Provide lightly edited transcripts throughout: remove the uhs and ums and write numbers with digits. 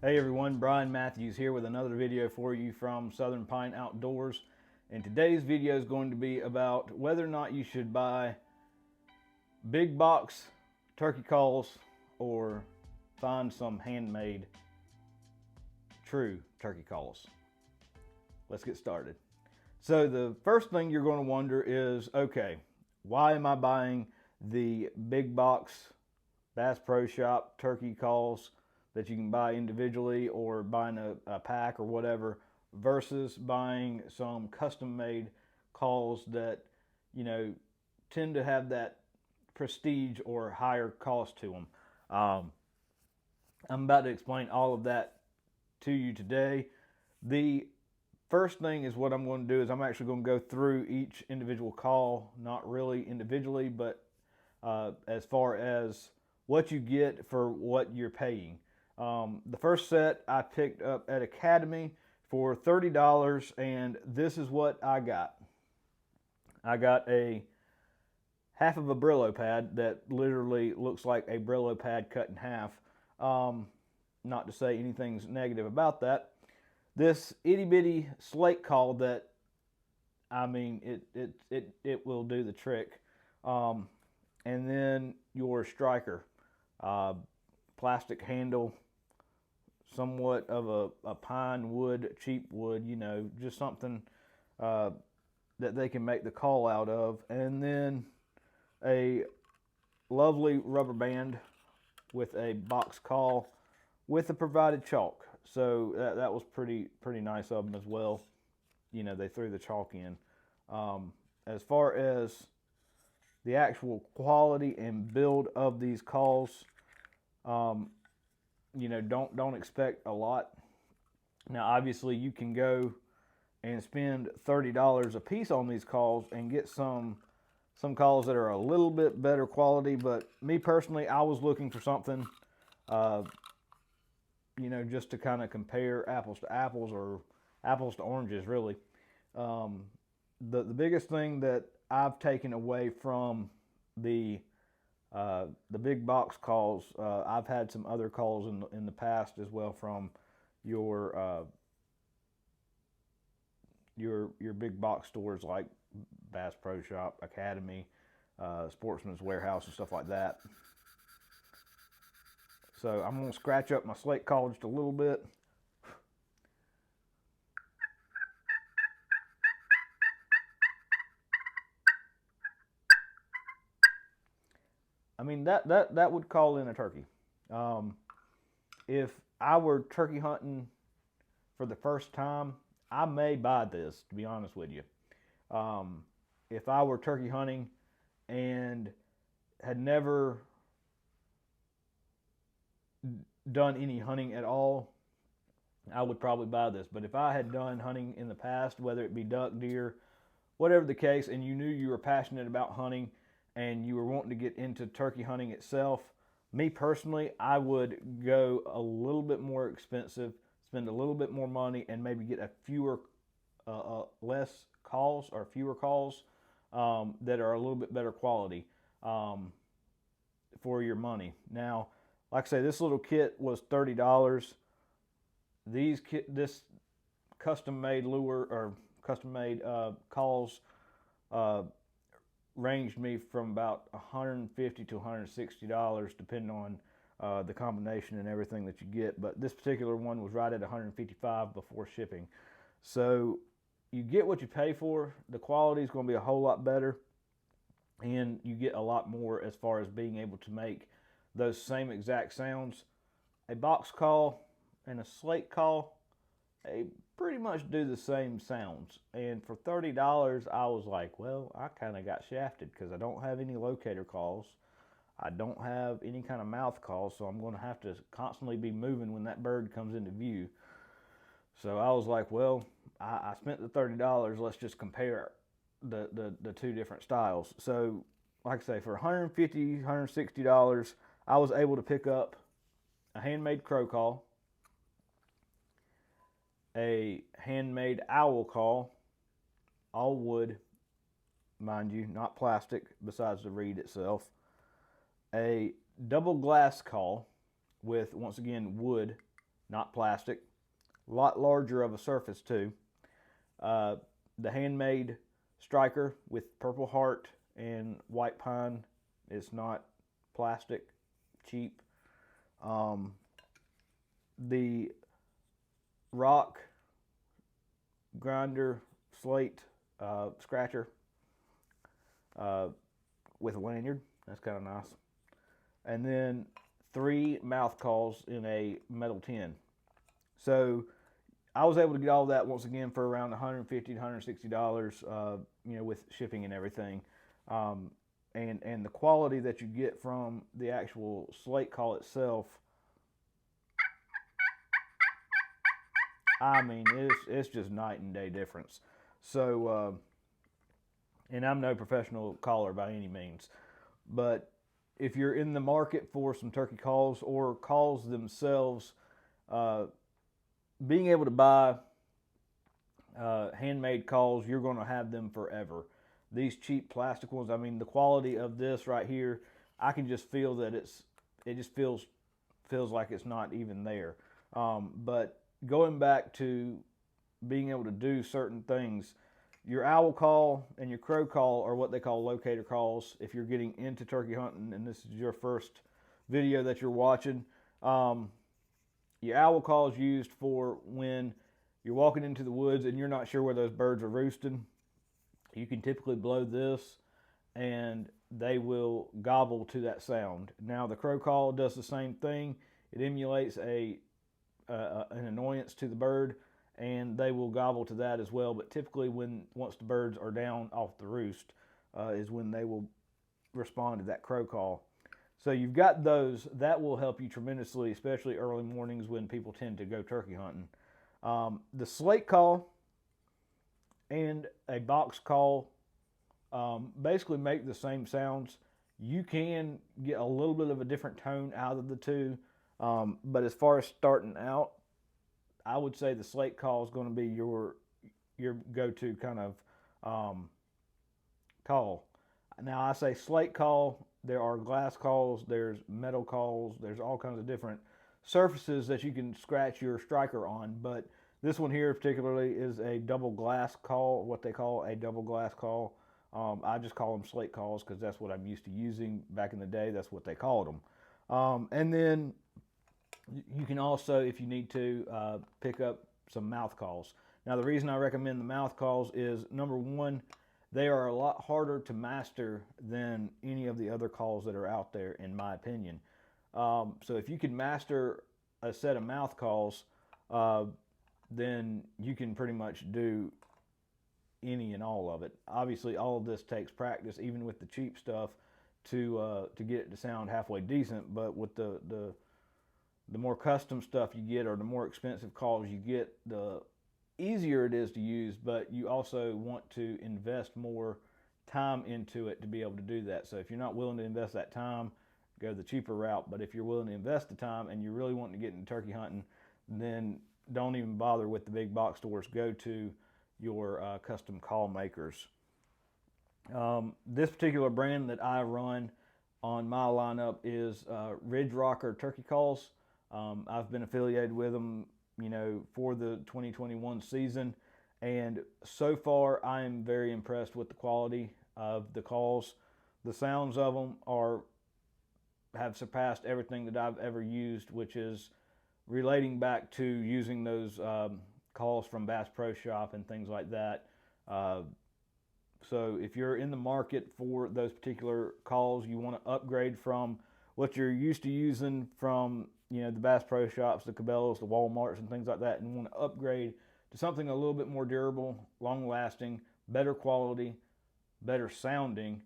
Hey everyone, Brian Matthews here with another video for you from Southern Pine Outdoors. And today's video is going to be about whether or not you should buy big box turkey calls or find some handmade true turkey calls. Let's get started. So the first thing you're going to wonder is, okay, why am I buying the big box Bass Pro Shop turkey calls that you can buy individually or buying a pack or whatever versus buying some custom made calls that, tend to have that prestige or higher cost to them. I'm about to explain all of that to you today. The first thing is what I'm going to do is I'm actually going to go through each individual call, not really individually, but as far as what you get for what you're paying. The first set I picked up at Academy for $30, and this is what I got. I got a half of a Brillo pad that literally looks like a Brillo pad cut in half. Not to say anything's negative about that. This itty bitty slate call that, I mean, it will do the trick. And then your striker, plastic handle, somewhat of a pine wood, cheap wood, just something that they can make the call out of. And then a lovely rubber band with a box call with the provided chalk. So that was pretty nice of them as well. They threw the chalk in. As far as the actual quality and build of these calls, don't expect a lot. Now, obviously, you can go and spend $30 a piece on these calls and get some calls that are a little bit better quality. But me personally, I was looking for something, just to kind of compare apples to apples or apples to oranges, really. The biggest thing that I've taken away from the big box calls, I've had some other calls in the past as well from your big box stores like Bass Pro Shop, Academy, Sportsman's Warehouse, and stuff like that. So I'm going to scratch up my slate call just a little bit. I mean, that would call in a turkey. If I were turkey hunting for the first time, I may buy this, to be honest with you. If I were turkey hunting and had never done any hunting at all, I would probably buy this. But if I had done hunting in the past, whether it be duck, deer, whatever the case, and you knew you were passionate about hunting and you were wanting to get into turkey hunting itself, me personally, I would go a little bit more expensive, spend a little bit more money, and maybe get a less calls or fewer calls that are a little bit better quality for your money. Now, like I say, this little kit was $30. This custom-made lure or custom-made calls ranged me from about $150 to $160, depending on the combination and everything that you get. But this particular one was right at $155 before shipping. So you get what you pay for. The quality is going to be a whole lot better, and you get a lot more as far as being able to make those same exact sounds. A box call and a slate call, they pretty much do the same sounds. And for $30, I was like, well, I kind of got shafted because I don't have any locator calls. I don't have any kind of mouth calls, so I'm going to have to constantly be moving when that bird comes into view. So I was like, well, I spent the $30. Let's just compare the two different styles. So, like I say, for $150, $160, I was able to pick up a handmade crow call, a handmade owl call, all wood, mind you, not plastic, besides the reed itself, a double glass call with, once again, wood, not plastic. A lot larger of a surface too. The handmade striker with purple heart and white pine is not plastic, cheap. The rock grinder slate scratcher with a lanyard. That's kind of nice. And then 3 mouth calls in a metal tin. So I was able to get all that once again for around $150 to $160, with shipping and everything. And the quality that you get from the actual slate call itself, I mean, it's just night and day difference. So, and I'm no professional caller by any means, but if you're in the market for some turkey calls or calls themselves, being able to buy handmade calls, you're going to have them forever. These cheap plastic ones, I mean, the quality of this right here, I can just feel that it just feels like it's not even there. But going back to being able to do certain things, your owl call and your crow call are what they call locator calls. If you're getting into turkey hunting and this is your first video that you're watching, your owl call is used for when you're walking into the woods and you're not sure where those birds are roosting. You can typically blow this and they will gobble to that sound. Now the crow call does the same thing. It emulates an annoyance to the bird, and they will gobble to that as well. But typically once the birds are down off the roost is when they will respond to that crow call. So you've got those. That will help you tremendously, especially early mornings when people tend to go turkey hunting. The slate call and a box call basically make the same sounds. You can get a little bit of a different tone out of the two, but as far as starting out, I would say the slate call is going to be your go-to kind of call. Now I say slate call. There are glass calls. There's metal calls. There's all kinds of different surfaces that you can scratch your striker on. But this one here particularly is a double glass call, what they call a double glass call. I just call them slate calls because that's what I'm used to using. Back in the day, that's what they called them. And then you can also, if you need to, pick up some mouth calls. Now the reason I recommend the mouth calls is, number one, they are a lot harder to master than any of the other calls that are out there, in my opinion. So if you can master a set of mouth calls, then you can pretty much do any and all of it. Obviously, all of this takes practice, even with the cheap stuff, to get it to sound halfway decent. But with the more custom stuff you get, or the more expensive calls you get, the easier it is to use, but you also want to invest more time into it to be able to do that. So if you're not willing to invest that time, go the cheaper route. But if you're willing to invest the time and you're really wanting to get into turkey hunting, then don't even bother with the big box stores. Go to your custom call makers. This particular brand that I run on my lineup is Ridge Rocker Turkey Calls. I've been affiliated with them, for the 2021 season, and so far I am very impressed with the quality of the calls. The sounds of them have surpassed everything that I've ever used, which is relating back to using those calls from Bass Pro Shop and things like that. So if you're in the market for those particular calls, you want to upgrade from what you're used to using from the Bass Pro Shops, the Cabela's, the Walmarts, and things like that, and want to upgrade to something a little bit more durable, long-lasting, better quality, better sounding,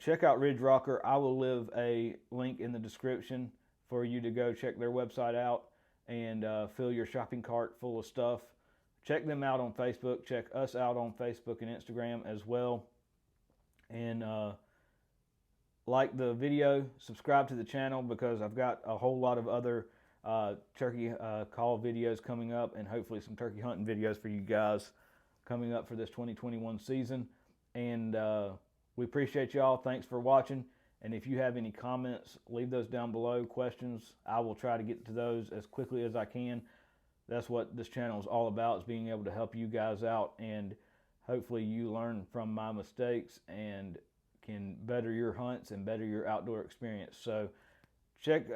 check out Ridge Rocker. I will leave a link in the description for you to go check their website out and fill your shopping cart full of stuff. Check them out on Facebook. Check us out on Facebook and Instagram as well. And like the video, subscribe to the channel, because I've got a whole lot of other turkey call videos coming up, and hopefully some turkey hunting videos for you guys coming up for this 2021 season. And we appreciate y'all. Thanks for watching, And if you have any comments, leave those down below, questions. I will try to get to those as quickly as I can. That's what this channel is all about, is being able to help you guys out, and hopefully you learn from my mistakes and can better your hunts and better your outdoor experience. So check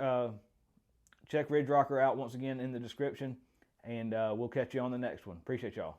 Ridge Rocker out once again in the description, and we'll catch you on the next one. Appreciate y'all.